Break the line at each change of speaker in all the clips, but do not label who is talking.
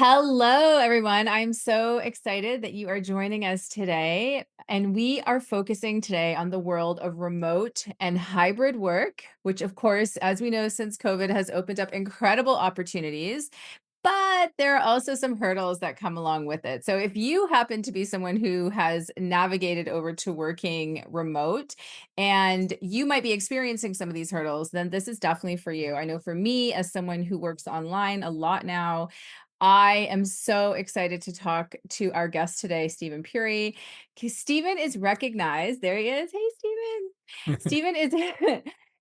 Hello, everyone. I'm so excited that you are joining us today. And we are focusing today on the world of remote and hybrid work, which, of course, as we know, since COVID has opened up incredible opportunities. But there are also some hurdles that come along with it. So, if you happen to be someone who has navigated over to working remote and you might be experiencing some of these hurdles, then this is definitely for you. I know for me, as someone who works online a lot now, I am so excited to talk to our guest today, Steven Puri, because Steven is recognized. There he is. Hey, Steven. Steven is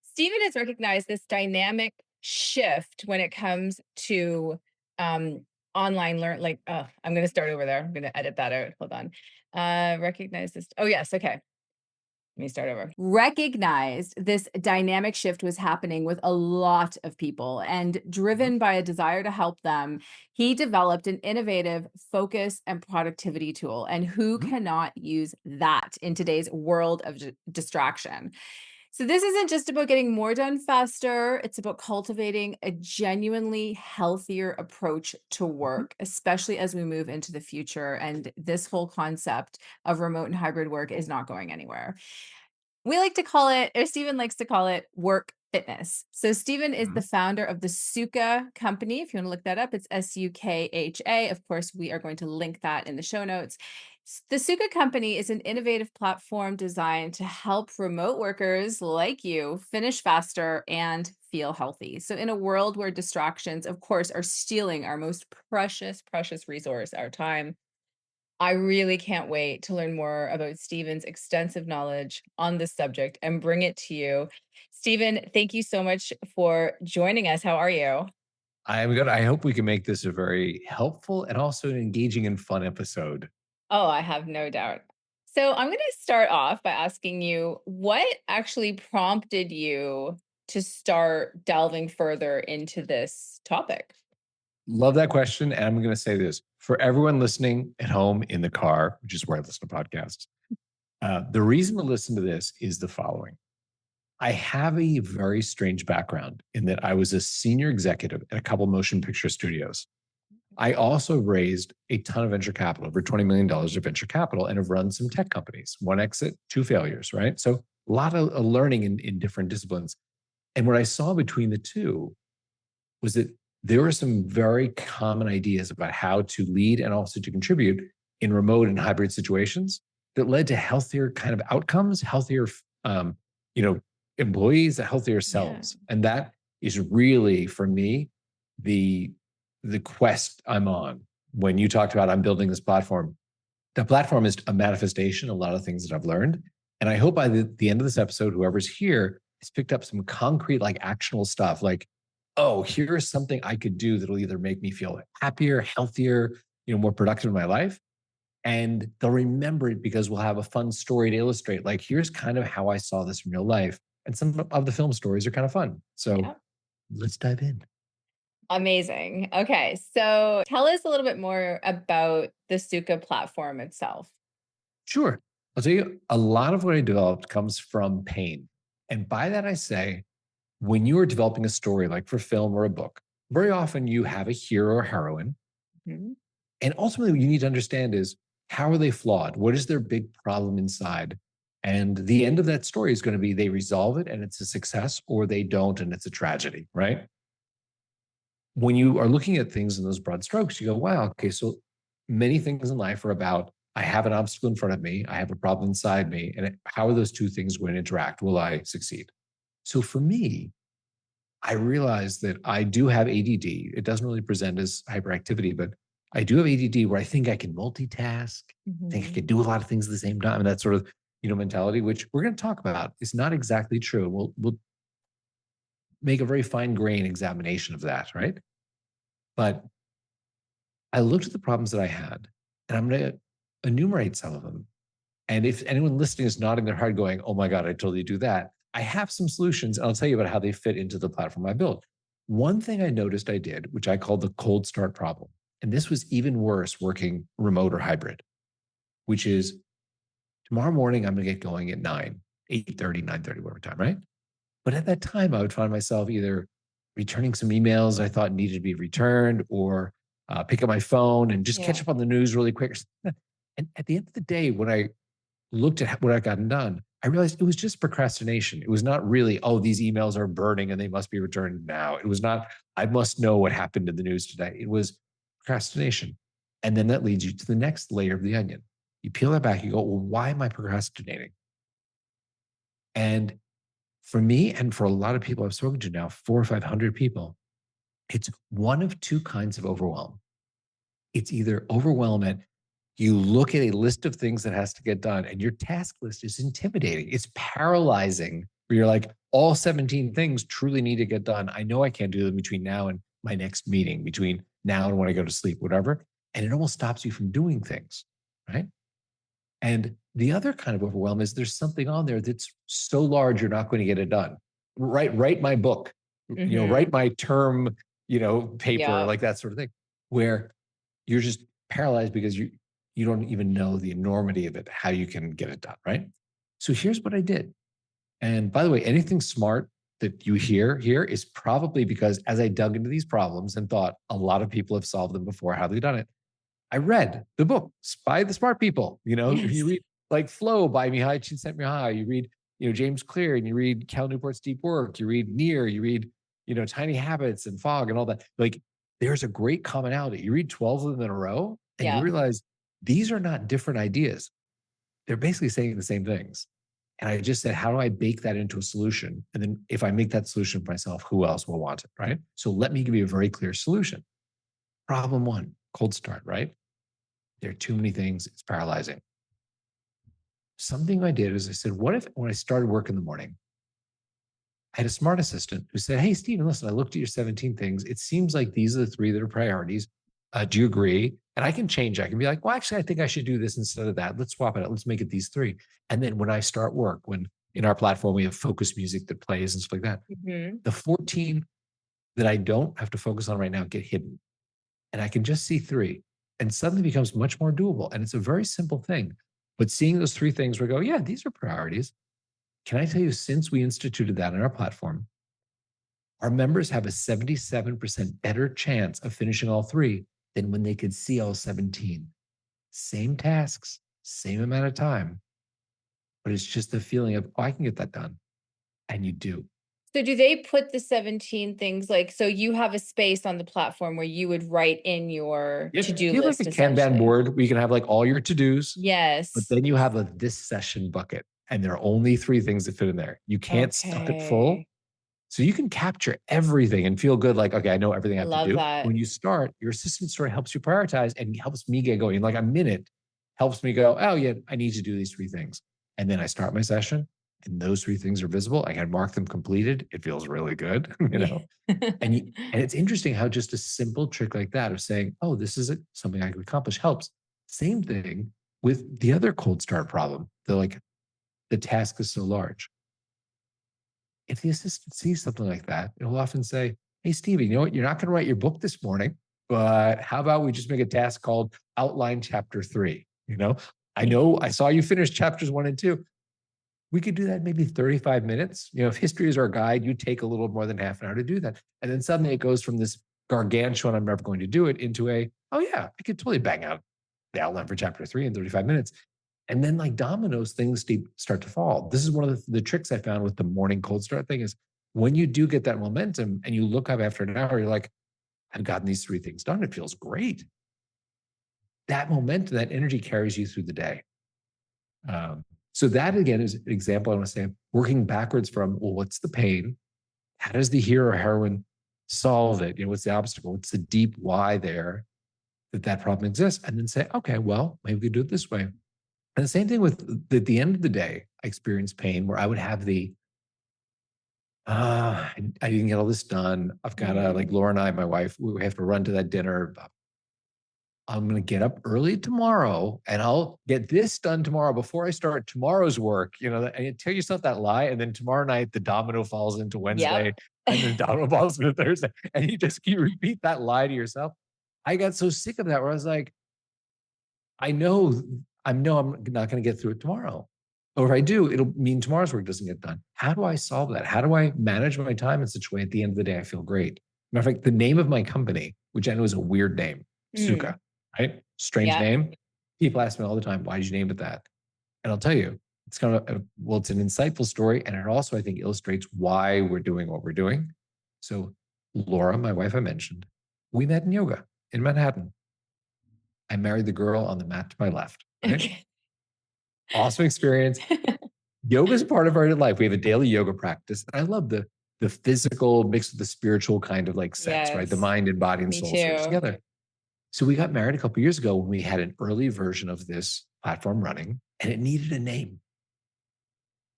Steven has recognized this dynamic shift when it comes to um, online learn. I'm going to start over there. I'm going to edit that out. Hold on. Recognize this. Oh, yes. Okay. Let me start over. Recognized this dynamic shift was happening with a lot of people, and
Mhm.
driven by a desire to help them, he developed an innovative focus and productivity tool. And who
Mhm.
cannot use that in today's world of distraction? So, this isn't just about getting more done faster, it's about cultivating a genuinely healthier approach to
Mhm.
work, especially as we move into the future. And this whole concept of remote and hybrid work is not going anywhere. We like to call it, or Stephen likes to call it, work fitness. So Stephen is the
Mhm.
founder of the Sukha Company. If you want to look that up, it's Sukha. Of course, we are going to link that in the show notes. The Sukha Company is an innovative platform designed to help remote workers like you finish faster and feel healthy. So in a world where distractions, of course, are stealing our most precious resource, our time, I really can't wait to learn more about Stephen's extensive knowledge on this subject and bring it to you. Stephen, thank you so much for joining us. How are you?
I am good. I hope we can make this a very helpful and also an engaging and fun episode.
Oh, I have no doubt. So, I'm going to start off by asking you what actually prompted you to start delving further into this topic?
Love that question. And I'm going to say this for everyone listening at home in the car, which is where I listen to podcasts. The reason to listen to this is the following. I have a very strange background in that I was a senior executive at a couple motion picture studios. I also raised a ton of venture capital, over $20 million of venture capital, and have run some tech companies, one exit, two failures, right? So a lot of learning in different disciplines. And what I saw between the two was that there were some very common ideas about how to lead and also to contribute in remote and hybrid situations that led to healthier kind of outcomes, healthier, um, you know, employees, healthier
Yeah.
selves. And that is really for me the the quest I'm on. When you talked about I'm building this platform, the platform is a manifestation of a lot of things that I've learned. And I hope by the end of this episode, whoever's here has picked up some concrete, like actionable stuff. Like, oh, here's something I could do that'll either make me feel happier, healthier, more productive in my life. And they'll remember it because we'll have a fun story to illustrate. Like, here's kind of how I saw this in real life. And some of the film stories are kind of fun. So
Yeah.
let's dive in.
Amazing. Okay. So tell us a little bit more about the Sukha platform itself.
Sure. I'll tell you, a lot of what I developed comes from pain. And by that, I say, when you are developing a story, like for film or a book, very often you have a hero or heroine.
Mhm.
And ultimately, what you need to understand is how are they flawed? What is their big problem inside? And the end of that story is going to be they resolve it and it's a success, or they don't and it's a tragedy, right? When you are looking at things in those broad strokes, you go, wow, okay, so many things in life are about I have an obstacle in front of me, I have a problem inside me, and how are those two things going to interact? Will I succeed? So for me, I realized that I do have ADD. It doesn't really present as hyperactivity, but I do have ADD where I think I can multitask, think I
Mhm.
can do a lot of things at the same time, and that sort of mentality, which we're going to talk about, is not exactly true. We'll make a very fine grain examination of that, right? But I looked at the problems that I had, and I'm going to enumerate some of them. And if anyone listening is nodding their head, going, "Oh my god, I totally do that," I have some solutions, and I'll tell you about how they fit into the platform I built. One thing I noticed I did, which I called the cold start problem, and this was even worse working remote or hybrid, which is tomorrow morning I'm going to get going at 9, 8:30, 9:30, whatever time, right? But at that time, I would find myself either returning some emails I thought needed to be returned, or pick up my phone and just catch
Yeah.
up on the news really quick. And at the end of the day, when I looked at what I gotten done, I realized it was just procrastination. It was not really, oh, these emails are burning and they must be returned now. It was not, I must know what happened in the news today. It was procrastination. And then that leads you to the next layer of the onion. You peel that back, you go, well, why am I procrastinating? And for me, and for a lot of people I've spoken to now, 400 or 500 people, it's one of two kinds of overwhelm. It's either overwhelm at you look at a list of things that has to get done and your task list is intimidating. It's paralyzing where you're like, all 17 things truly need to get done. I know I can't do them between now and my next meeting, between now and when I go to sleep, whatever. And it almost stops you from doing things, right? And the other kind of overwhelm is there's something on there that's so large you're not going to get it done. Write my book, write my term, paper,
Yeah.
like that sort of thing, where you're just paralyzed because you don't even know the enormity of it, how you can get it done, right? So here's what I did. And by the way, anything smart that you hear here is probably because as I dug into these problems and thought a lot of people have solved them before, how they've done it, I read the book by the smart people.
Yes.
You read like Flow by 𝐼𝐼𝐍 𝐸𝐵𝐈. You read, James Clear, and you read Cal Newport's Deep Work. You read Near. You read, Tiny Habits and Fog and all that. Like, there's a great commonality. You read 12 of them in a row, and you
Yeah.
realize these are not different ideas. They're basically saying the same things. And I just said, how do I bake that into a solution? And then if I make that solution for myself, who else will want it, right? So let me give you a very clear solution. Problem one, cold start, right? There are too many things. It's paralyzing. Something I did is I said, what if when I started work in the morning, I had a smart assistant who said, hey, Steven, listen, I looked at your 17 things. It seems like these are the 3 that are priorities. Do you agree? And I can change. I can be like, well, actually, I think I should do this instead of that. Let's swap it out. Let's make it these 3. And then when I start work, when in our platform, we have focus music that plays and stuff like that, the 14 that I don't have to focus on right now get hidden. And I can just see 3. And suddenly becomes much more doable. And it's a very simple thing. But seeing those 3 things where I go, yeah, these are priorities. Can I tell you, since we instituted that in our platform, our members have a 77% better chance of finishing all 3 than when they could see all 17. Same tasks, same amount of time, but it's just the feeling of, oh, I can get that done. And you do.
So do they put the 17 things so you have a space on the platform where you would write in your to-do
You have
list
like a Kanban board where you can have like all your to-dos.
Yes.
But then you have a this session bucket and there are only 3 things that fit in there. You can't stuff it full. So you can capture everything and feel good. Like, okay, I know everything I have to do.
That.
When you start, your assistant story helps you prioritize and helps me get going. Like a minute helps me go, oh yeah, I need to do these 3 things. And then I start my session and those 3 things are visible. I can mark them completed. It feels really good, and it's interesting how just a simple trick like that of saying, oh, this is something I can accomplish helps. Same thing with the other cold start problem. The task is so large. If the assistant sees something like that, it'll often say, hey, Stevie, you know what? You're not going to write your book this morning, but how about we just make a task called outline chapter 3? I know I saw you finish chapters 1 and 2. We could do that in maybe 35 minutes. If history is our guide, you take a little more than half an hour to do that. And then suddenly it goes from this gargantuan, I'm never going to do it, into oh yeah, I could totally bang out the outline for chapter 3 in 35 minutes. And then like dominoes, things start to fall. This is one of the tricks I found with the morning cold start thing is when you do get that momentum and you look up after an hour, you're like, I've gotten these 3 things done. It feels great. That momentum, that energy carries you through the day. So that again is an example I want to say, working backwards from, well, what's the pain? How does the hero or heroine solve it? What's the obstacle? What's the deep why there that problem exists? And then say, okay, well, maybe we could do it this way. And the same thing with at the end of the day, I experienced pain where I would have I didn't get all this done. I've got to, like Laura and I, my wife, we have to run to that dinner. I'm going to get up early tomorrow and I'll get this done tomorrow before I start tomorrow's work. And you tell yourself that lie. And then tomorrow night, the domino falls into Wednesday and then the domino falls into Thursday. And you repeat that lie to yourself. I got so sick of that where I was like, I know I'm not going to get through it tomorrow. Or if I do, it'll mean tomorrow's work doesn't get done. How do I solve that? How do I manage my time in such a way at the end of the day I feel great? Matter of fact, the name of my company, which I know is a weird name,
Mm.
Sukha, right? Strange
Yep.
name. People ask me all the time, why did you name it that? And I'll tell you, it's kind of, well, it's an insightful story. And it also, I think, illustrates why we're doing what we're doing. So, Laura, my wife I mentioned, we met in yoga in Manhattan. I married the girl on the mat to my left, right?
Okay.
Awesome experience. Yoga is part of our life. We have a daily yoga practice. And I love the physical mixed with the spiritual kind of like sex, right? The
Yes.
mind and body and
Me
soul sort of
too.
together. So we got married a couple years ago when we had an early version of this platform running and it needed a name.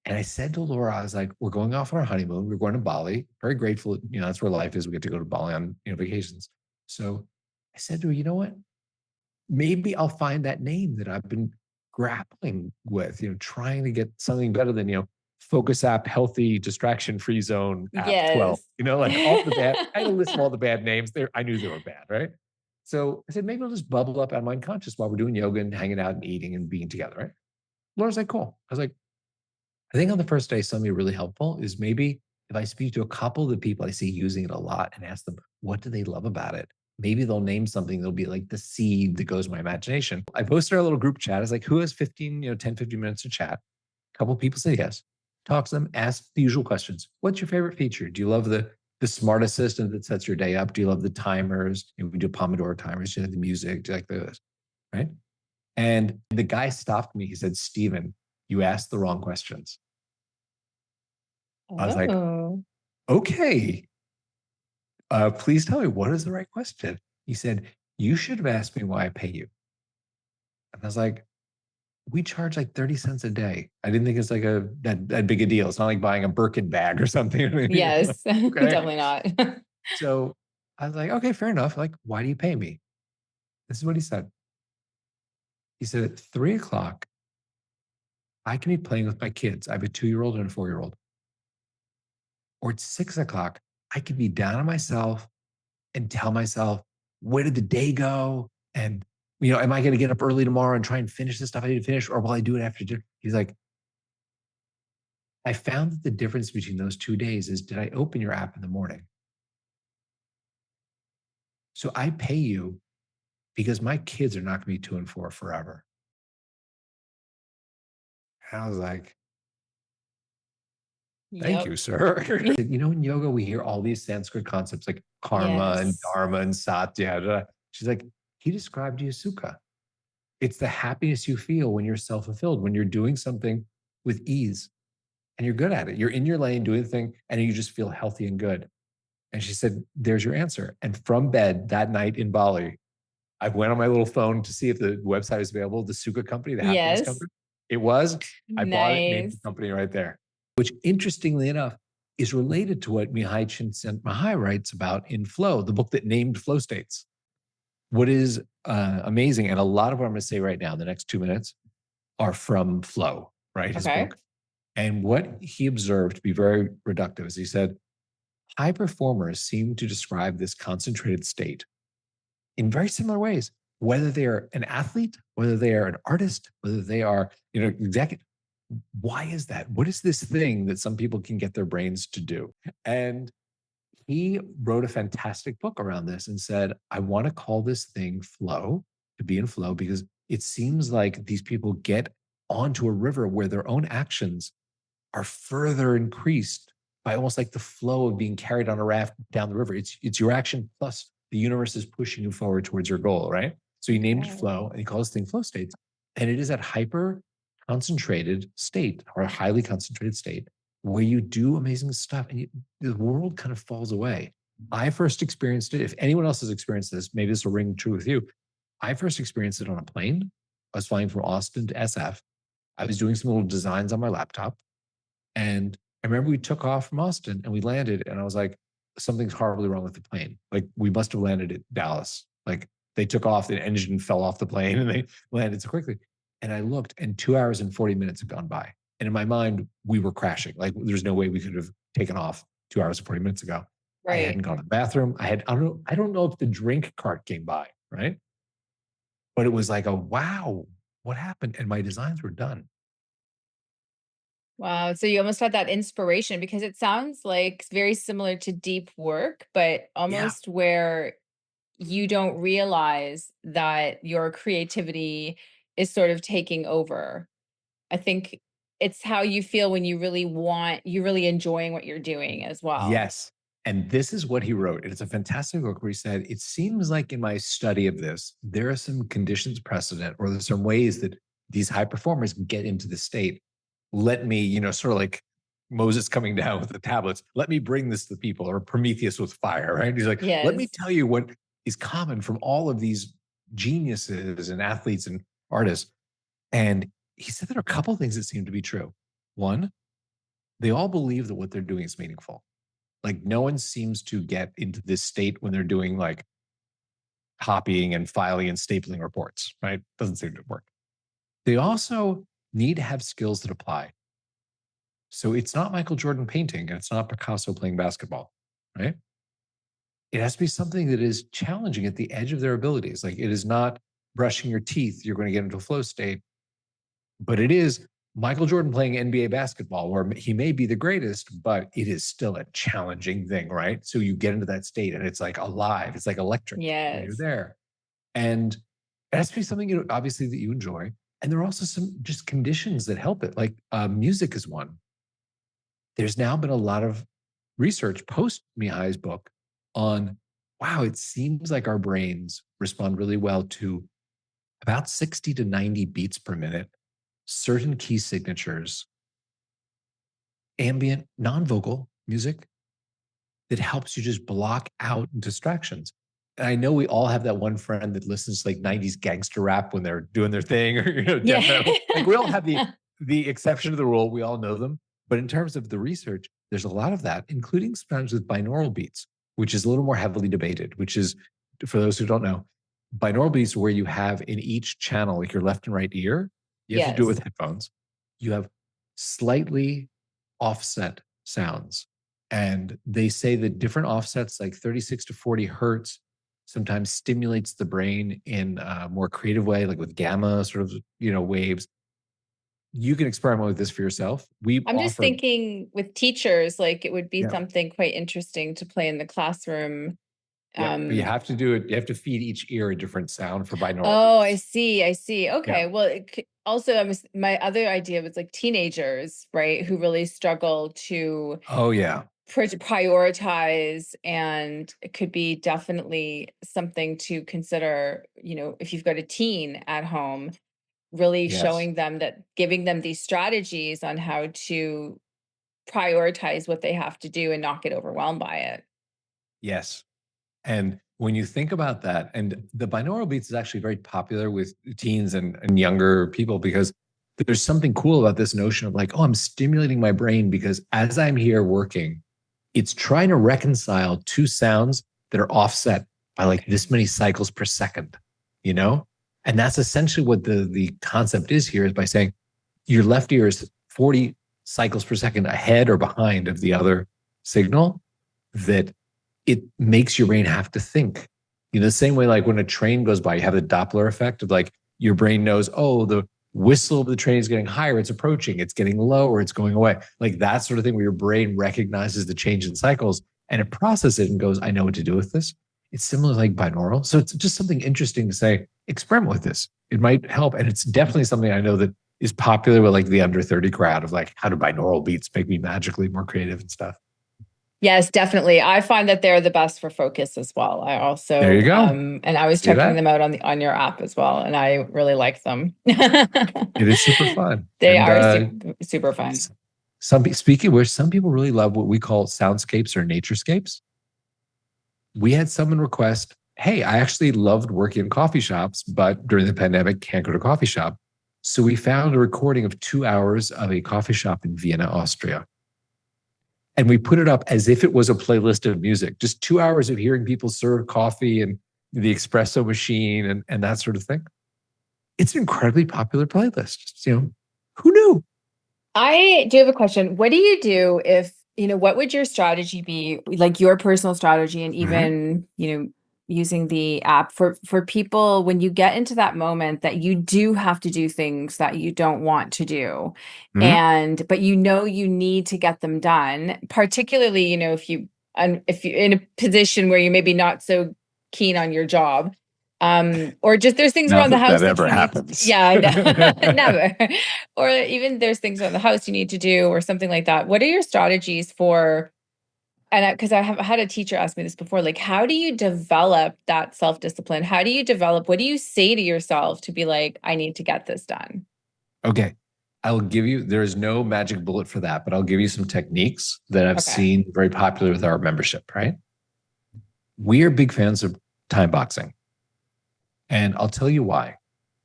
And I said to Laura, I was like, we're going off on our honeymoon. We're going to Bali. Very grateful. That's where life is. We get to go to Bali on, vacations. So I said to her, you know what? Maybe I'll find that name that I've been grappling with, trying to get something better than, focus app, healthy, distraction free zone app 12,
Yes.
like all the bad, I had a list of all the bad names there. I knew they were bad, right? So I said, maybe I'll just bubble up out of my unconscious while we're doing yoga and hanging out and eating and being together, right? Laura's like, cool. I was like, I think on the first day, something really helpful is maybe if I speak to a couple of the people I see using it a lot and ask them, what do they love about it? Maybe they'll name something that'll be like the seed that goes in my imagination. I posted our little group chat. I was like, who has 15, 10, 15 minutes to chat? A couple of people say yes. Talk to them, ask the usual questions. What's your favorite feature? Do you love the smart assistant that sets your day up? Do you love the timers? We do Pomodoro timers. Do you like the music? Do you like those? Right? And the guy stopped me. He said, Steven, you asked the wrong questions. I was like,
Oh.
okay, please tell me what is the right question. He said, you should have asked me why I pay you. And I was like, we charge like 30 cents a day. I didn't think it's like that big a deal. It's not like buying a Birkin bag or something.
Yes.
Okay.
Definitely not.
So I was like, okay, fair enough. Like, why do you pay me? This is what he said. He said, at 3 o'clock, I can be playing with my kids. I have a 2-year-old and a 4-year-old. Or at 6 o'clock, I could be down on myself and tell myself, where did the day go? And, am I going to get up early tomorrow and try and finish the stuff I need to finish? Or will I do it after dinner? He's like, I found that the difference between those 2 days is, did I open your app in the morning? So I pay you because my kids are not going to be 2 and 4 forever. And I was like, thank
Yep.
you, sir. In yoga, we hear all these Sanskrit concepts like karma and
Yes.
dharma and satya. She's like, he described you as sukha. It's the happiness you feel when you're self-fulfilled, when you're doing something with ease and you're good at it. You're in your lane doing the thing and you just feel healthy and good. And she said, there's your answer. And from bed that night in Bali, I went on my little phone to see if the website was available, the Sukha Company, the happiness
Yes.
company. It was. I bought it, named the
Nice.
company right there, which interestingly enough is related to what Mihai Csikszentmihalyi writes about in Flow, the book that named flow states. What is amazing, and a lot of what I'm going to say right now, the next 2 minutes, are from Flow, right? His
Okay.
book. And what he observed to be very reductive is he said, high performers seem to describe this concentrated state in very similar ways, whether they are an athlete, whether they are an artist, whether they are, executive. Why is that? What is this thing that some people can get their brains to do? And he wrote a fantastic book around this and said, I want to call this thing flow, to be in flow, because it seems like these people get onto a river where their own actions are further increased by almost like the flow of being carried on a raft down the river. It's your action plus the universe is pushing you forward towards your goal, right? So he named it
Right.
flow and he calls this thing flow states. And it is that hyper concentrated state or a highly concentrated state where you do amazing stuff and the world kind of falls away. I first experienced it. If anyone else has experienced this, maybe this will ring true with you. I first experienced it on a plane. I was flying from Austin to SF. I was doing some little designs on my laptop. And I remember we took off from Austin and we landed, and I was like, something's horribly wrong with the plane. Like, we must have landed at Dallas. Like, they took off, the engine fell off the plane and they landed so quickly. And I looked, and 2 hours and 40 minutes had gone by. And in my mind, we were crashing. Like, there's no way we could have taken off 2 hours and 40 minutes ago. I
Right.
hadn't gone to the bathroom. I don't know if the drink cart came by, right? But it was like a wow, what happened? And my designs were done.
Wow. So you almost had that inspiration because it sounds like very similar to deep work, but
Yeah.
almost where you don't realize that your creativity is sort of taking over. I think it's how you feel when you're really enjoying what you're doing as well.
Yes. And this is what he wrote. It's a fantastic book where he said, it seems like in my study of this, there are some conditions precedent, or there's some ways that these high performers get into the state. Let me, sort of like Moses coming down with the tablets, let me bring this to the people, or Prometheus with fire, right? He's like, let me
Yes.
tell you what is common from all of these geniuses and athletes and artists. And he said there are a couple of things that seem to be true. One, they all believe that what they're doing is meaningful. Like no one seems to get into this state when they're doing like copying and filing and stapling reports, right? Doesn't seem to work. They also need to have skills that apply. So it's not Michael Jordan painting and it's not Picasso playing basketball, right? It has to be something that is challenging at the edge of their abilities. Like it is not brushing your teeth, you're going to get into a flow state, but it is Michael Jordan playing NBA basketball, where he may be the greatest, but it is still a challenging thing, right? So you get into that state and it's like alive, it's like electric when you're
Yes.
there. And it has to be something, obviously, that you enjoy. And there are also some just conditions that help it. Like music is one. There's now been a lot of research post 𝐕𝐈𝐍's book on, wow, it seems like our brains respond really well to about 60 to 90 beats per minute, certain key signatures, ambient, non-vocal music that helps you just block out distractions. And I know we all have that one friend that listens to like 90s gangster rap when they're doing their thing, or death
Yeah.
metal. Like we all have the exception to the rule. We all know them. But in terms of the research, there's a lot of that, including sometimes with binaural beats, which is a little more heavily debated, which is, for those who don't know, binaural beats where you have in each channel, like your left and right ear, you have to do it with
Yes.
headphones. You have slightly offset sounds. And they say that different offsets, like 36 to 40 hertz, sometimes stimulates the brain in a more creative way, like with gamma sort of, waves. You can experiment with this for yourself. We
I'm just
offer,
thinking with teachers, like it would be
yeah,
something quite interesting to play in the classroom.
yeah. But you
Um,
have to do it. You have to feed each ear a different sound for binaural
oh, I
beats.
see. I see.
Yeah.
Okay. Well, also, my other idea was like teenagers, right, who really struggle to
Oh, yeah.
prioritize, and it could be definitely something to consider, if you've got a teen at home, really
Yes.
showing them that, giving them these strategies on how to prioritize what they have to do and not get overwhelmed by it.
Yes. And when you think about that, and the binaural beats is actually very popular with teens and younger people, because there's something cool about this notion of like, oh, I'm stimulating my brain because as I'm here working, it's trying to reconcile two sounds that are offset by like this many cycles per second, you know? And that's essentially what the concept is here, is by saying your left ear is 40 cycles per second ahead or behind of the other signal, that it makes your brain have to think. The same way, like when a train goes by, you have the Doppler effect of like your brain knows, oh, the whistle of the train is getting higher, it's approaching, it's getting lower, it's going away. Like that sort of thing where your brain recognizes the change in cycles and it processes it and goes, I know what to do with this. It's similar like binaural. So it's just something interesting to say, experiment with this. It might help. And it's definitely something I know that is popular with like the under 30 crowd of like, how do binaural beats make me magically more creative and stuff?
Yes, definitely. I find that they're the best for focus as well. I
There you
also,
go.
and I was
See
checking
that?
them out on your app as well, and I really like them.
It is super fun.
They
And
are super fun.
speaking where some people really love what we call soundscapes or naturescapes. We had someone request, hey, I actually loved working in coffee shops, but during the pandemic, can't go to coffee shop. So we found a recording of 2 hours of a coffee shop in Vienna, Austria. And we put it up as if it was a playlist of music, just 2 hours of hearing people serve coffee and the espresso machine and that sort of thing. It's an incredibly popular playlist. Who knew?
I do have a question. What do you do if, what would your strategy be, like your personal strategy, and
Mhm.
even, using the app for people when you get into that moment that you do have to do things that you don't want to do,
Mhm.
and but you need to get them done, particularly, if you're in a position where you maybe not so keen on your job. Or just there's things
Not
around the
that
house
that
that
ever
you need to,
happens.
yeah, I know. Never. Or even there's things around the house you need to do or something like that. What are your strategies for, and because I have had a teacher ask me this before, like, how do you develop that self-discipline? How do you develop, what do you say to yourself to be like, I need to get this done?
Okay. I'll give you, there is no magic bullet for that, but I'll give you some techniques that I've
Okay.
seen very popular with our membership, right? We are big fans of time boxing. And I'll tell you why.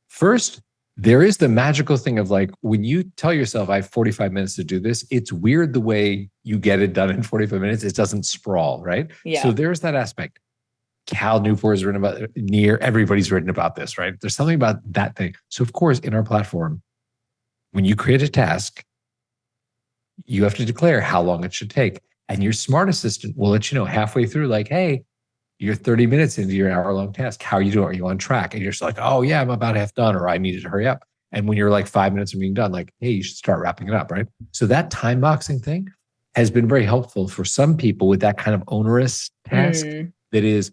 First, there is the magical thing of like, when you tell yourself, I have 45 minutes to do this, it's weird the way you get it done in 45 minutes. It doesn't sprawl, right?
Yeah.
So there's that aspect. Cal Newport has written about it, near everybody's written about this, right? There's something about that thing. So of course, in our platform, when you create a task, you have to declare how long it should take. And your smart assistant will let you know halfway through, like, hey, you're 30 minutes into your hour-long task. How are you doing? Are you on track? And you're just like, oh yeah, I'm about half done, or I needed to hurry up. And when you're like 5 minutes from being done, like, hey, you should start wrapping it up, right? So that time boxing thing has been very helpful for some people with that kind of onerous task that is,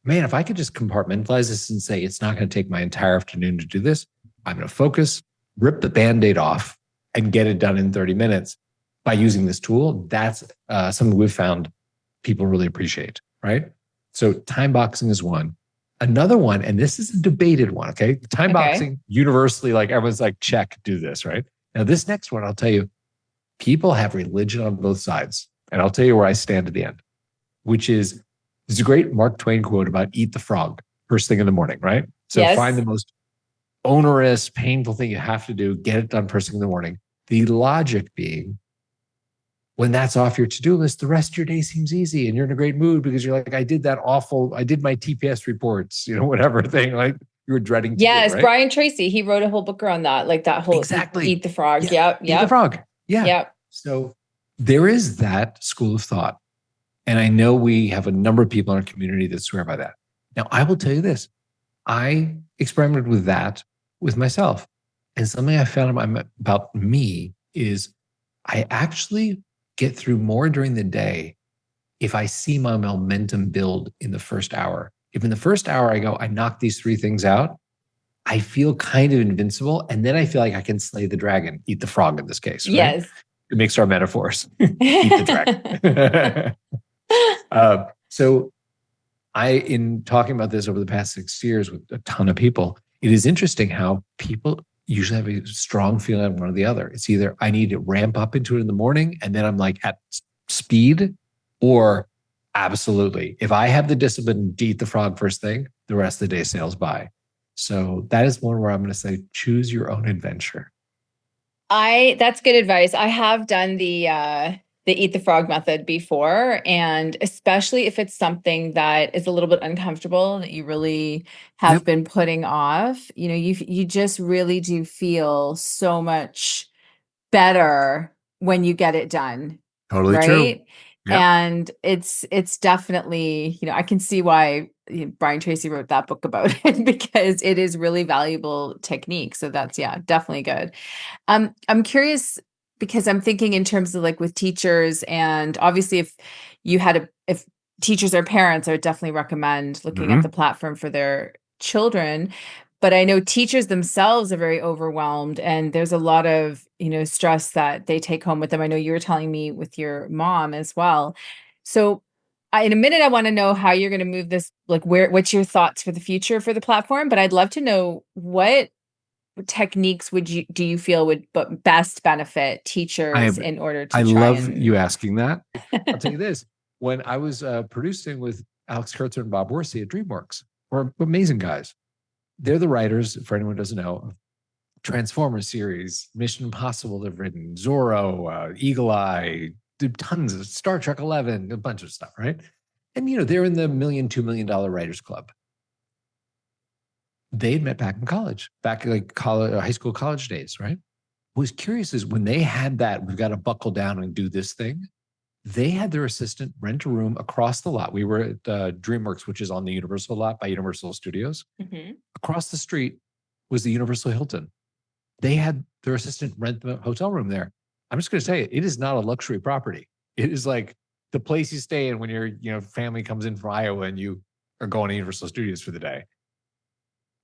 man, if I could just compartmentalize this and say, it's not going to take my entire afternoon to do this, I'm going to focus, rip the Band-Aid off, and get it done in 30 minutes by using this tool. That's something we've found people really appreciate, right? So time boxing is one. Another one, and this is a debated one, okay? Time boxing, universally, like everyone's like, check, do this, right? Now this next one, I'll tell you, people have religion on both sides. And I'll tell you where I stand at the end, which is, there's a great Mark Twain quote about eat the frog first thing in the morning, right? So find the most onerous, painful thing you have to do, get it done first thing in the morning. The logic being, when that's off your to-do list, the rest of your day seems easy and you're in a great mood because you're like, I did my TPS reports, whatever thing, like you were dreading to do, right?
Brian Tracy, he wrote a whole book around that, like that whole
exactly.
Eat the frog.
Yeah. Eat the frog. Yeah.
Yep.
So there is that school of thought. And I know we have a number of people in our community that swear by that. Now, I will tell you this. I experimented with that with myself. And something I found about me is I actually get through more during the day if I see my momentum build in the first hour. If in the first hour I go, I knock these 3 things out, I feel kind of invincible. And then I feel like I can slay the dragon, eat the frog in this case. Right?
Yes.
It makes our metaphors. Eat the dragon. So in talking about this over the past 6 years with a ton of people, it is interesting how people usually have a strong feeling on one or the other. It's either I need to ramp up into it in the morning and then I'm like at speed, or absolutely, if I have the discipline to eat the frog first thing, the rest of the day sails by. So that is one where I'm going to say, choose your own adventure.
That's good advice. I have done the eat the frog method before. And especially if it's something that is a little bit uncomfortable that you really have been putting off, you just really do feel so much better when you get it done.
Totally
right?
true. Yep.
And it's definitely, I can see why Brian Tracy wrote that book about it because it is really valuable technique. So that's, definitely good. I'm curious because I'm thinking in terms of like with teachers, and obviously if teachers or parents, I would definitely recommend looking at the platform for their children. But I know teachers themselves are very overwhelmed and there's a lot of, stress that they take home with them. I know you were telling me with your mom as well. So in a minute, I want to know how you're going to move this, like what's your thoughts for the future for the platform? But I'd love to know what techniques do you feel would best benefit teachers in order to
I love you asking that. I'll tell you this. When I was producing with Alex Kurtzman and Bob Worsey at DreamWorks, we're amazing guys. They're the writers, for anyone who doesn't know, Transformers series, Mission Impossible they've written, Zorro, Eagle Eye, tons of Star Trek 11, a bunch of stuff, right? And, they're in the $1 million, $2 million writers club. They'd met back in college, back in like high school, college days, right? What was curious is when they had that, we've got to buckle down and do this thing, they had their assistant rent a room across the lot. We were at DreamWorks, which is on the Universal lot by Universal Studios. Across the street was the Universal Hilton. They had their assistant rent the hotel room there. I'm just going to say it is not a luxury property. It is like the place you stay in when your family comes in from Iowa and you are going to Universal Studios for the day.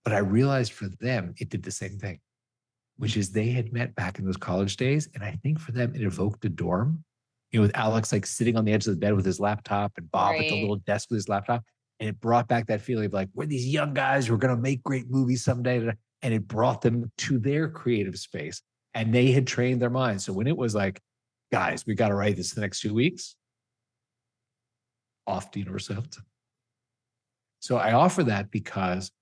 But I realized for them, it did the same thing, which is they had met back in those college days. And I think for them, it evoked a dorm, with Alex like sitting on the edge of the bed with his laptop and Bob at the little desk with his laptop. And it brought back that feeling of like, we're these young guys who are going to make great movies someday. And it brought them to their creative space. And they had trained their minds. So when it was like, guys, we got to write this the next 2 weeks, off to Universal. So I offer that because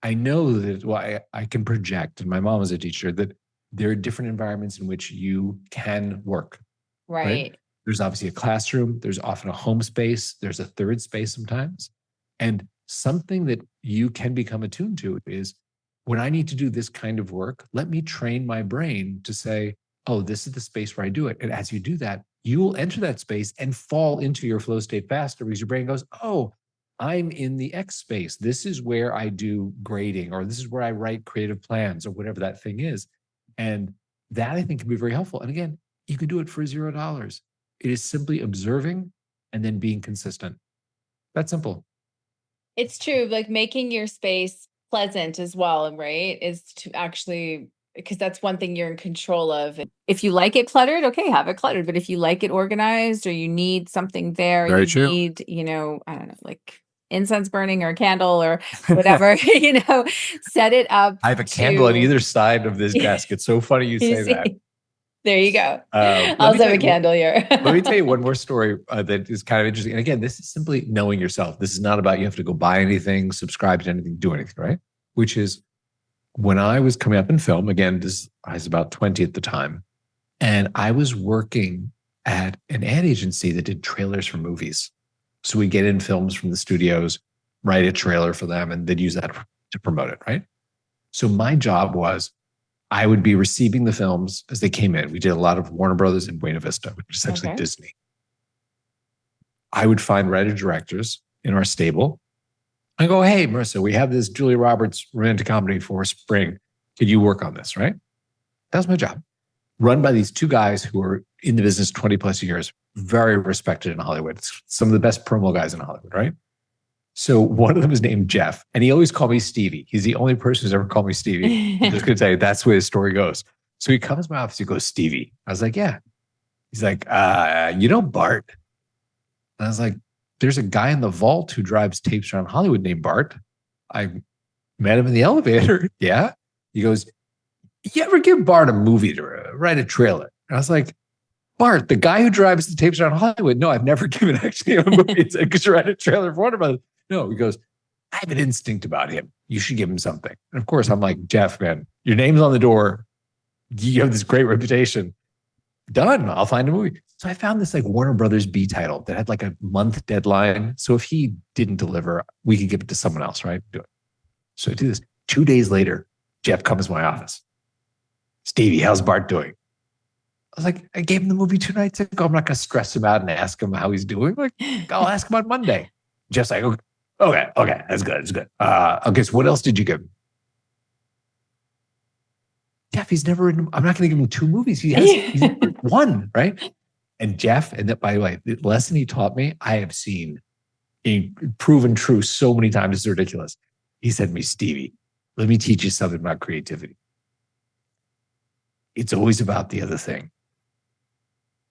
I know that, well, I can project, and my mom was a teacher, that there are different environments in which you can work. Right? There's obviously a classroom. There's often a home space. There's a third space sometimes. And something that you can become attuned to is when I need to do this kind of work, let me train my brain to say, oh, this is the space where I do it. And as you do that, you will enter that space and fall into your flow state faster because your brain goes, oh, I'm in the X space. This is where I do grading, or this is where I write creative plans, or whatever that thing is. And that I think can be very helpful. And again, you can do it for $0. It is simply observing and then being consistent. That's simple.
It's true. Like making your space pleasant as well, right? Is to actually, because that's one thing you're in control of. If you like it cluttered, okay, have it cluttered. But if you like it organized, or you need something there,
Very
you
true.
need, I don't know, like incense burning or a candle or whatever, set it up.
I have a candle on either side of this desk. It's so funny you say that.
There you go. I also have a candle here.
Let me tell you one more story that is kind of interesting. And again, this is simply knowing yourself. This is not about you have to go buy anything, subscribe to anything, do anything, right? Which is when I was coming up in film, again, I was about 20 at the time, and I was working at an ad agency that did trailers for movies. So we get in films from the studios, write a trailer for them, and they'd use that to promote it, right? So my job was I would be receiving the films as they came in. We did a lot of Warner Brothers and Buena Vista, which is essentially Disney. I would find writer-directors in our stable. I go, hey, Marisa, we have this Julia Roberts romantic comedy for spring. Could you work on this, right? That was my job. Run by these two guys who are in the business 20 plus years, very respected in Hollywood. It's some of the best promo guys in Hollywood, right? So one of them is named Jeff, and he always called me Stevie. He's the only person who's ever called me Stevie. I'm just going to tell you, that's the way his story goes. So he comes to my office, he goes, Stevie. I was like, yeah. He's like, Bart? And I was like, there's a guy in the vault who drives tapes around Hollywood named Bart. I met him in the elevator. Yeah. He goes, you ever give Bart a movie to write a trailer? And I was like, Bart, the guy who drives the tapes around Hollywood. No, I've never given actually a movie. It's because you write a trailer for Warner Brothers. No, he goes, I have an instinct about him. You should give him something. And of course, I'm like, Jeff, man, your name's on the door. You have this great reputation. Done. I'll find a movie. So I found this like Warner Brothers B title that had like a month deadline. So if he didn't deliver, we could give it to someone else, right? Do it. So I do this. 2 days later, Jeff comes to my office. Stevie, how's Bart doing? I was like, I gave him the movie 2 nights ago. I'm not going to stress him out and ask him how he's doing. Like, I'll ask him on Monday. Jeff's like, okay, that's good. That's good. Okay, so what else did you give him? Jeff, he's never in, I'm not going to give him 2 movies. He's in 1, right? And Jeff, and that, by the way, the lesson he taught me, I have seen proven true so many times. It's ridiculous. He said to me, Stevie, let me teach you something about creativity. It's always about the other thing.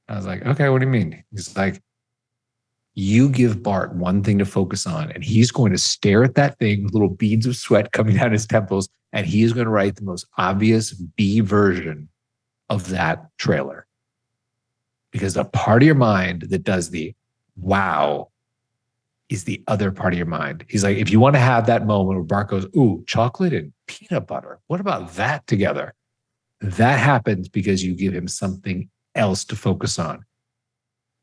I was like, okay, what do you mean? He's like, you give Bart one thing to focus on, and he's going to stare at that thing with little beads of sweat coming down his temples, and he is going to write the most obvious B version of that trailer. Because the part of your mind that does the wow is the other part of your mind. He's like, if you want to have that moment where Bart goes, ooh, chocolate and peanut butter, what about that together? That happens because you give him something else to focus on.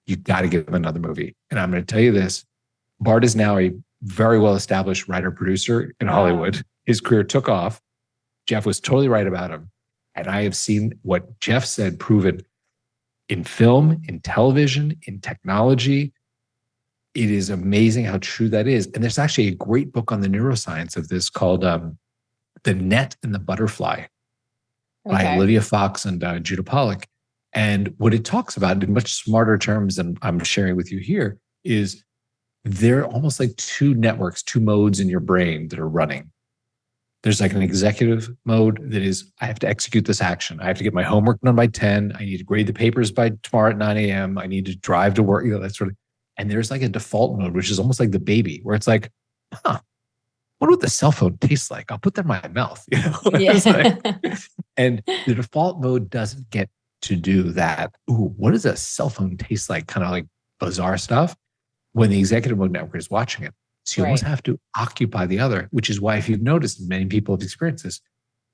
You got to give him another movie. And I'm going to tell you this, Bart is now a very well-established writer-producer in Hollywood. His career took off. Jeff was totally right about him. And I have seen what Jeff said proven in film, in television, in technology. It is amazing how true that is. And there's actually a great book on the neuroscience of this called The Net and the Butterfly by Olivia Fox and Judah Pollack. And what it talks about in much smarter terms than I'm sharing with you here is they're almost like two networks, two modes in your brain that are running. There's like an executive mode that is, I have to execute this action. I have to get my homework done by 10. I need to grade the papers by tomorrow at 9 a.m. I need to drive to work, that sort of. And there's like a default mode, which is almost like the baby, where it's like, huh, what would the cell phone taste like? I'll put that in my mouth.
Yeah.
And the default mode doesn't get to do that. Ooh, what does a cell phone taste like? Kind of like bizarre stuff when the executive mode network is watching it. So you almost have to occupy the other, which is why if you've noticed, many people have experienced this,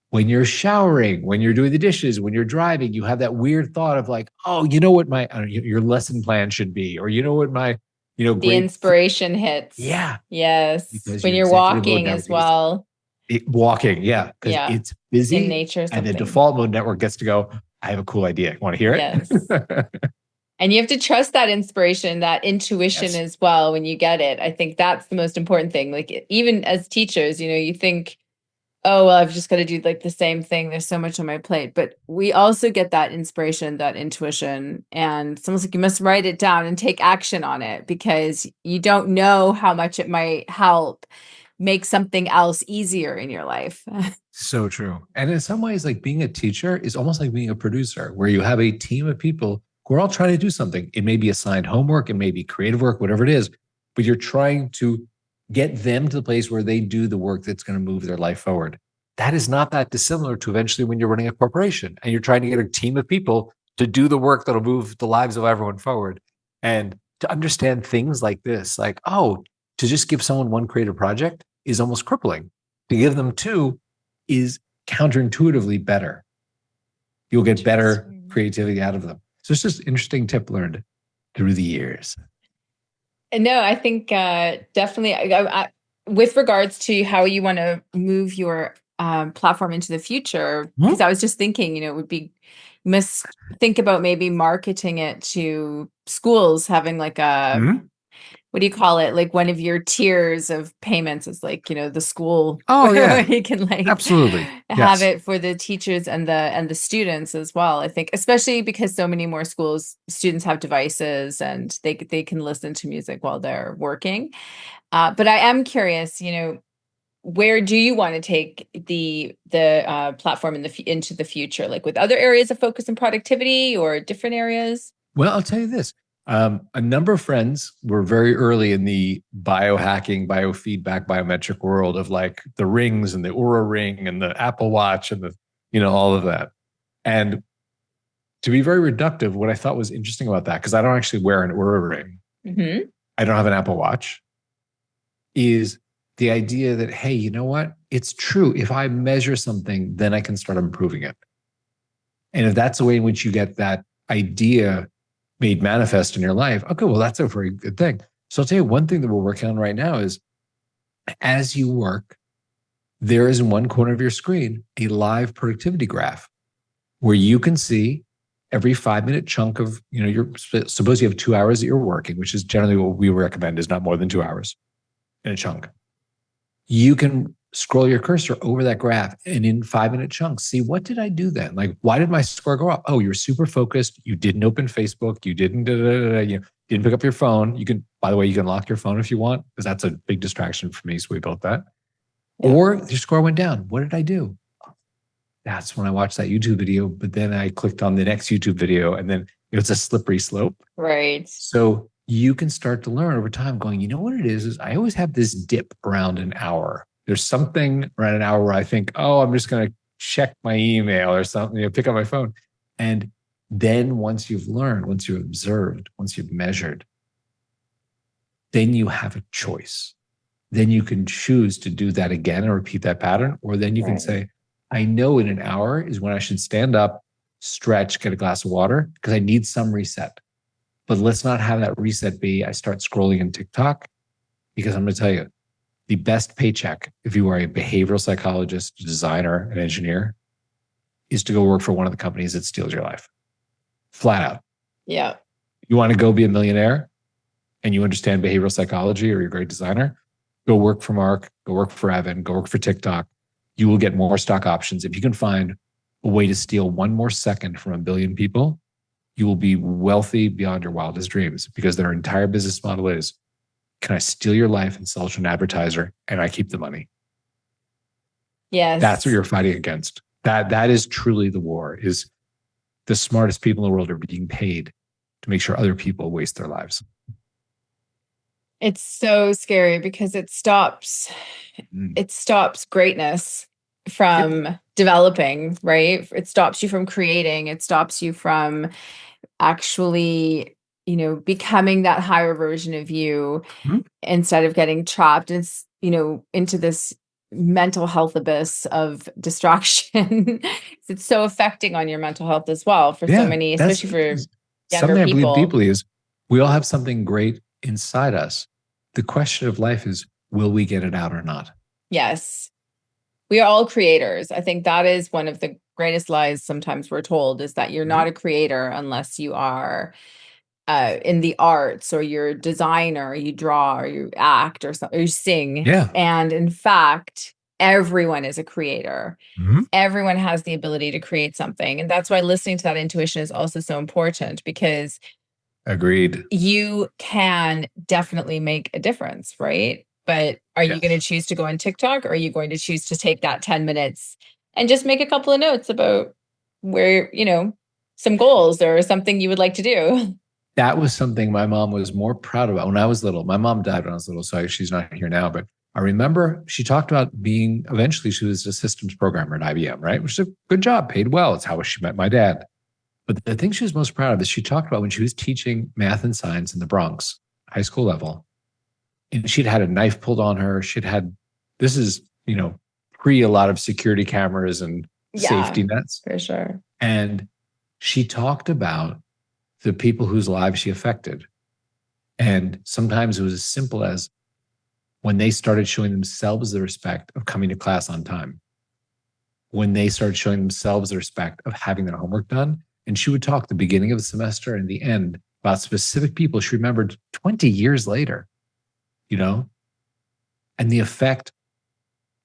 when you're showering, when you're doing the dishes, when you're driving, you have that weird thought of like, oh, you know what my your lesson plan should be, or you know what my
the
great
inspiration hits.
Yeah.
Yes.
Because
When
your
you're
executive mode
walking
network
as well.
walking, yeah, because it's busy
in nature.
And the default mode network gets to go, I have a cool idea. Want to hear it?
Yes. And you have to trust that inspiration, that intuition as well when you get it. I think that's the most important thing. Like even as teachers, you think, oh, well, I've just got to do like the same thing. There's so much on my plate. But we also get that inspiration, that intuition. And it's almost like you must write it down and take action on it because you don't know how much it might help make something else easier in your life.
So true. And in some ways, like being a teacher is almost like being a producer where you have a team of people who are all trying to do something. It may be assigned homework, it may be creative work, whatever it is, but you're trying to get them to the place where they do the work that's going to move their life forward. That is not that dissimilar to eventually when you're running a corporation and you're trying to get a team of people to do the work that'll move the lives of everyone forward. And to understand things like this, like, oh, to just give someone one creative project is almost crippling. To give them two is counterintuitively better. You'll get better creativity out of them. So it's just an interesting tip learned through the years.
No, I think definitely with regards to how you want to move your platform into the future, because I was just thinking, it would be, you must think about maybe marketing it to schools, having like a, what do you call it? Like one of your tiers of payments is like, the school.
Oh yeah.
You can like
absolutely
have it for the teachers and the students as well. I think, especially because so many more students have devices and they can listen to music while they're working. But I am curious, where do you want to take the platform into the future? Like with other areas of focus and productivity or different areas?
Well, I'll tell you this. A number of friends were very early in the biohacking, biofeedback, biometric world of like the rings and the Oura ring and the Apple Watch and the, all of that. And to be very reductive, what I thought was interesting about that, because I don't actually wear an Oura ring, I don't have an Apple Watch, is the idea that, hey, you know what? It's true. If I measure something, then I can start improving it. And if that's the way in which you get that idea made manifest in your life, okay, well, that's a very good thing. So I'll tell you one thing that we're working on right now is as you work, there is in one corner of your screen a live productivity graph where you can see every 5-minute chunk of, suppose you have 2 hours that you're working, which is generally what we recommend is not more than 2 hours in a chunk. You can scroll your cursor over that graph and in 5-minute chunks, see what did I do then? Like, why did my score go up? Oh, you're super focused. You didn't open Facebook. You didn't, you didn't pick up your phone. You can, by the way, you can lock your phone if you want, because that's a big distraction for me. So we built that. Yeah. Or your score went down. What did I do? That's when I watched that YouTube video, but then I clicked on the next YouTube video and then it's a slippery slope.
Right.
So you can start to learn over time going, you know what it is I always have this dip around an hour. There's something around an hour where I think, oh, I'm just going to check my email or something, pick up my phone. And then once you've learned, once you've observed, once you've measured, then you have a choice. Then you can choose to do that again and repeat that pattern. Or then you can say, I know in an hour is when I should stand up, stretch, get a glass of water, because I need some reset. But let's not have that reset be I start scrolling in TikTok, because I'm going to tell you, the best paycheck, if you are a behavioral psychologist, designer, and engineer, is to go work for one of the companies that steals your life. Flat out.
Yeah.
You want to go be a millionaire and you understand behavioral psychology or you're a great designer, go work for Mark, go work for Evan, go work for TikTok. You will get more stock options. If you can find a way to steal one more second from 1 billion people, you will be wealthy beyond your wildest dreams, because their entire business model is can I steal your life and sell it to an advertiser and I keep the money?
Yes.
That's what you're fighting against. That is truly the war, is the smartest people in the world are being paid to make sure other people waste their lives.
It's so scary because it stops greatness from developing, right? It stops you from creating. It stops you from actually, becoming that higher version of you instead of getting trapped into this mental health abyss of distraction. It's so affecting on your mental health as well for so many, especially for younger
something
people.
I believe deeply is we all have something great inside us. The question of life is, will we get it out or not?
Yes. We are all creators. I think that is one of the greatest lies sometimes we're told, is that you're not a creator unless you are in the arts, or you're a designer, or you draw, or you act, or something, or you sing.
Yeah.
And in fact, everyone is a creator. Everyone has the ability to create something. And that's why listening to that intuition is also so important, because
agreed,
you can definitely make a difference, right? But are you going to choose to go on TikTok, or are you going to choose to take that 10 minutes and just make a couple of notes about where, some goals or something you would like to do?
That was something my mom was more proud about when I was little. My mom died when I was little, so she's not here now. But I remember she talked about eventually she was a systems programmer at IBM, right? Which is a good job, paid well. It's how she met my dad. But the thing she was most proud of is she talked about when she was teaching math and science in the Bronx, high school level. And she'd had a knife pulled on her. This is, pre a lot of security cameras and safety nets.
For sure.
And she talked about the people whose lives she affected. And sometimes it was as simple as when they started showing themselves the respect of coming to class on time, when they started showing themselves the respect of having their homework done. And she would talk the beginning of the semester and the end about specific people she remembered 20 years later, and the effect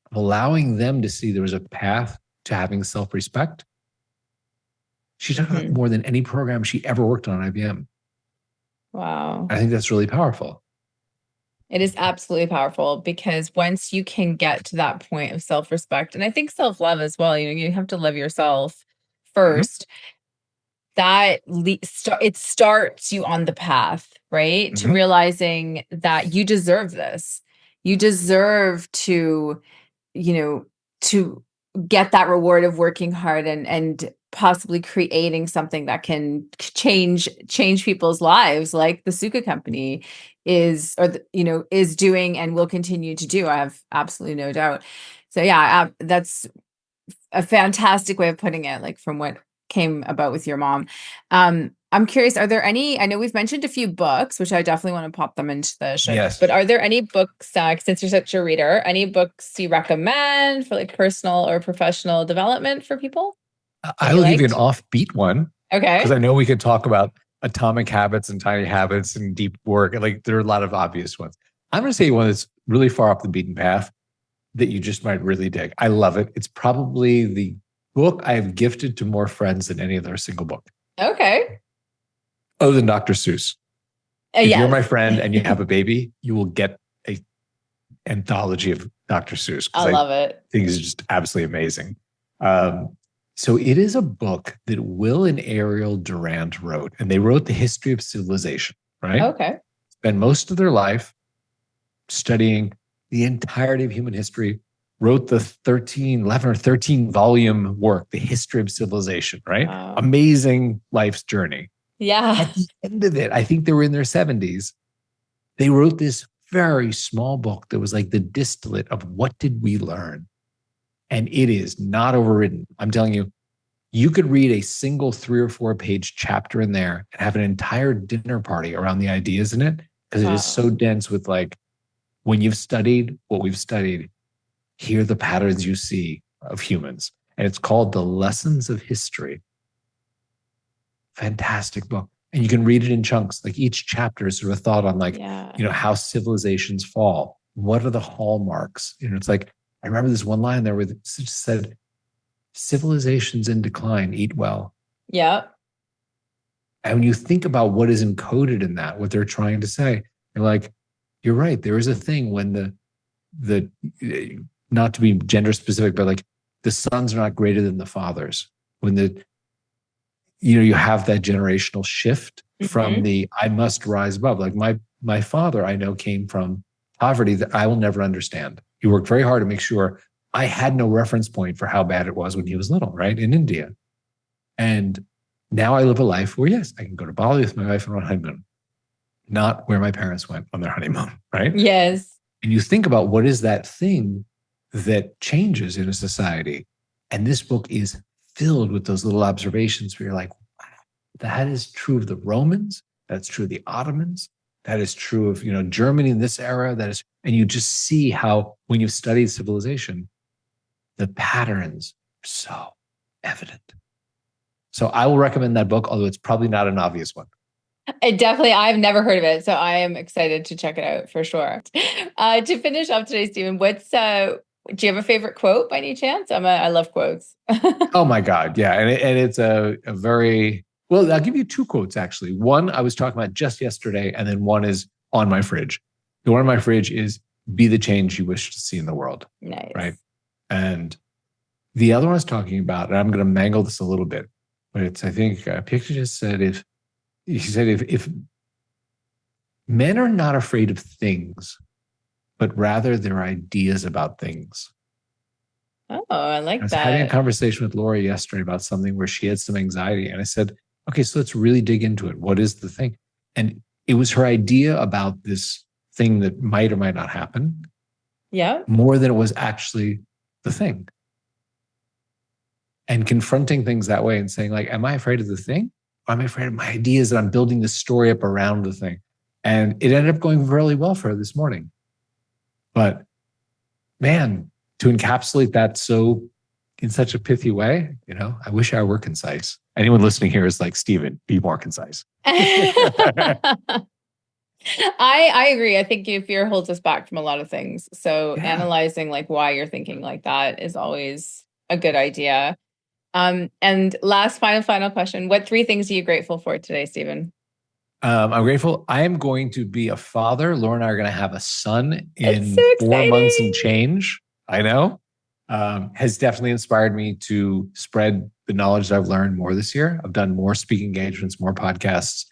of allowing them to see there was a path to having self-respect. She talked about more than any program she ever worked on at IBM.
Wow.
I think that's really powerful.
It is absolutely powerful, because once you can get to that point of self-respect, and I think self-love as well, you have to love yourself first. That it starts you on the path, right? To realizing that you deserve this. You deserve to, to get that reward of working hard and possibly creating something that can change people's lives, like the Sukha Company is doing and will continue to do. I have absolutely no doubt. So yeah, that's a fantastic way of putting it, like from what came about with your mom. I'm curious, are there any, I know we've mentioned a few books, which I definitely want to pop them into the show notes, but are there any books, since you're such a reader, any books you recommend for like personal or professional development for people?
I will give you an offbeat one.
Okay.
Because I know we could talk about Atomic Habits and Tiny Habits and deep work. Like there are a lot of obvious ones. I'm going to say one that's really far off the beaten path that you just might really dig. I love it. It's probably the book I have gifted to more friends than any other single book.
Okay.
Other than Dr. Seuss. If you're my friend and you have a baby, you will get a anthology of Dr. Seuss.
I love it.
I think it's just absolutely amazing. So it is a book that Will and Ariel Durant wrote, and they wrote the history of civilization, right?
Okay.
Spent most of their life studying the entirety of human history, wrote the 11 or 13 volume work, The History of Civilization, right? Wow. Amazing life's journey.
Yeah.
At the end of it, I think they were in their 70s. They wrote this very small book that was like the distillate of what did we learn? And it is not overridden. I'm telling you, you could read a single 3 or 4 page chapter in there and have an entire dinner party around the ideas in it, because it is so dense with like, when you've studied what we've studied, here are the patterns you see of humans. And it's called The Lessons of History. Fantastic book. And you can read it in chunks. Like each chapter is sort of a thought on like, how civilizations fall. What are the hallmarks? It's like, I remember this one line there where it said, civilizations in decline eat well.
Yeah.
And when you think about what is encoded in that, what they're trying to say, you're like, you're right. There is a thing when the not to be gender specific, but like the sons are not greater than the fathers. When you have that generational shift from the I must rise above. Like my father, I know, came from poverty that I will never understand. He worked very hard to make sure I had no reference point for how bad it was when he was little, right? In India. And now I live a life where, yes, I can go to Bali with my wife and on honeymoon, not where my parents went on their honeymoon, right?
Yes.
And you think about what is that thing that changes in a society. And this book is filled with those little observations where you're like, wow, that is true of the Romans. That's true of the Ottomans. That is true of, Germany in this era. And you just see how when you've studied civilization, the patterns are so evident. So I will recommend that book, although it's probably not an obvious one.
I've never heard of it. So I am excited to check it out for sure. To finish up today, Steven, do you have a favorite quote by any chance? I love quotes.
Oh my God. Yeah. And it's a very, well, I'll give you two quotes actually. One I was talking about just yesterday, and then one is on my fridge. The one on my fridge is be the change you wish to see in the world.
Nice.
Right. And the other one I was talking about, and I'm going to mangle this a little bit, but I think Picture just said, if men are not afraid of things, but rather their ideas about things.
Oh, I like that.
I was having a conversation with Laura yesterday about something where she had some anxiety. And I said, okay, so let's really dig into it. What is the thing? And it was her idea about this thing that might or might not happen.
Yeah.
More than it was actually the thing. And confronting things that way and saying, like, am I afraid of the thing? Or am I afraid of my ideas that I'm building this story up around the thing? And it ended up going really well for her this morning. But man, to encapsulate that in such a pithy way, I wish I were concise. Anyone listening here is like, Steven, be more concise.
I agree. I think fear holds us back from a lot of things. So analyzing like why you're thinking like that is always a good idea. And last final question. What 3 things are you grateful for today, Steven?
I'm grateful. I am going to be a father. Laura and I are going to have a son in
so
4 months and change. I know. Has definitely inspired me to spread the knowledge that I've learned more this year. I've done more speaking engagements, more podcasts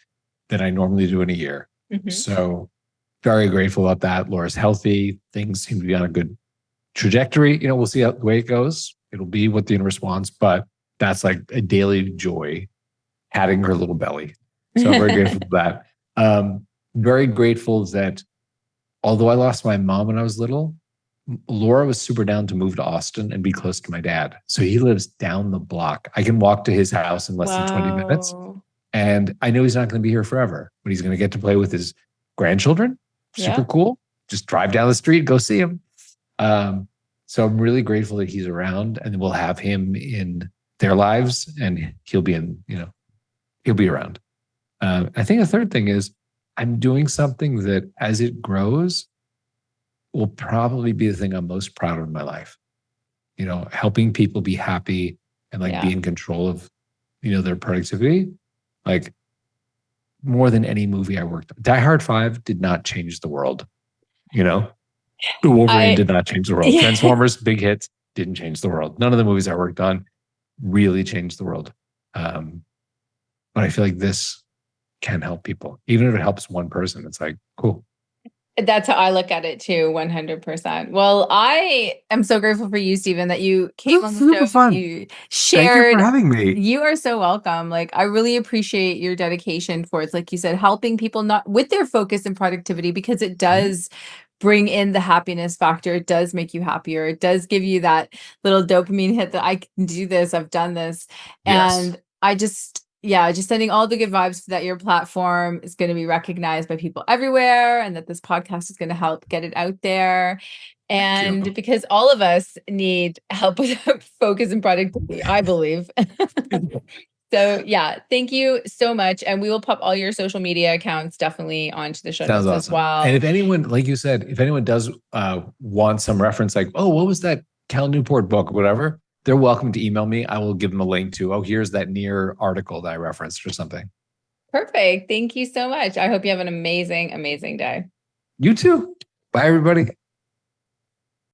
than I normally do in a year. So very grateful about that. Laura's healthy. Things seem to be on a good trajectory. We'll see how the way it goes. It'll be what the universe wants, but that's like a daily joy, patting her little belly. So I'm very grateful for that. Very grateful that although I lost my mom when I was little, Laura was super down to move to Austin and be close to my dad. So he lives down the block. I can walk to his house in less than 20 minutes. And I know he's not going to be here forever, but he's going to get to play with his grandchildren. Super cool. Just drive down the street, go see him. So I'm really grateful that he's around, and we'll have him in their lives, and he'll be he'll be around. I think the third thing is I'm doing something that as it grows will probably be the thing I'm most proud of in my life. Helping people be happy and be in control of, their productivity. Like more than any movie I worked on. Die Hard 5 did not change the world. The Wolverine did not change the world. Transformers, big hits, didn't change the world. None of the movies I worked on really changed the world. But I feel like this can help people. Even if it helps one person, it's like, cool.
That's how I look at it too, 100%. Well, I am so grateful for you, Steven, that you came on the show.
Fun.
You shared.
Thank you for having me.
You are so welcome. I really appreciate your dedication towards, like you said, helping people not with their focus and productivity, because it does bring in the happiness factor. It does make you happier. It does give you that little dopamine hit that I can do this. I've done this. And I just sending all the good vibes that your platform is going to be recognized by people everywhere, and that this podcast is going to help get it out there. And because all of us need help with focus and productivity, I believe. So thank you so much. And we will pop all your social media accounts definitely onto the show notes as well.
And if anyone, like you said, if anyone does want some reference, like, oh, what was that Cal Newport book, whatever, they're welcome to email me. I will give them a link to, here's that near article that I referenced or something.
Perfect. Thank you so much. I hope you have an amazing, amazing day.
You too. Bye, everybody.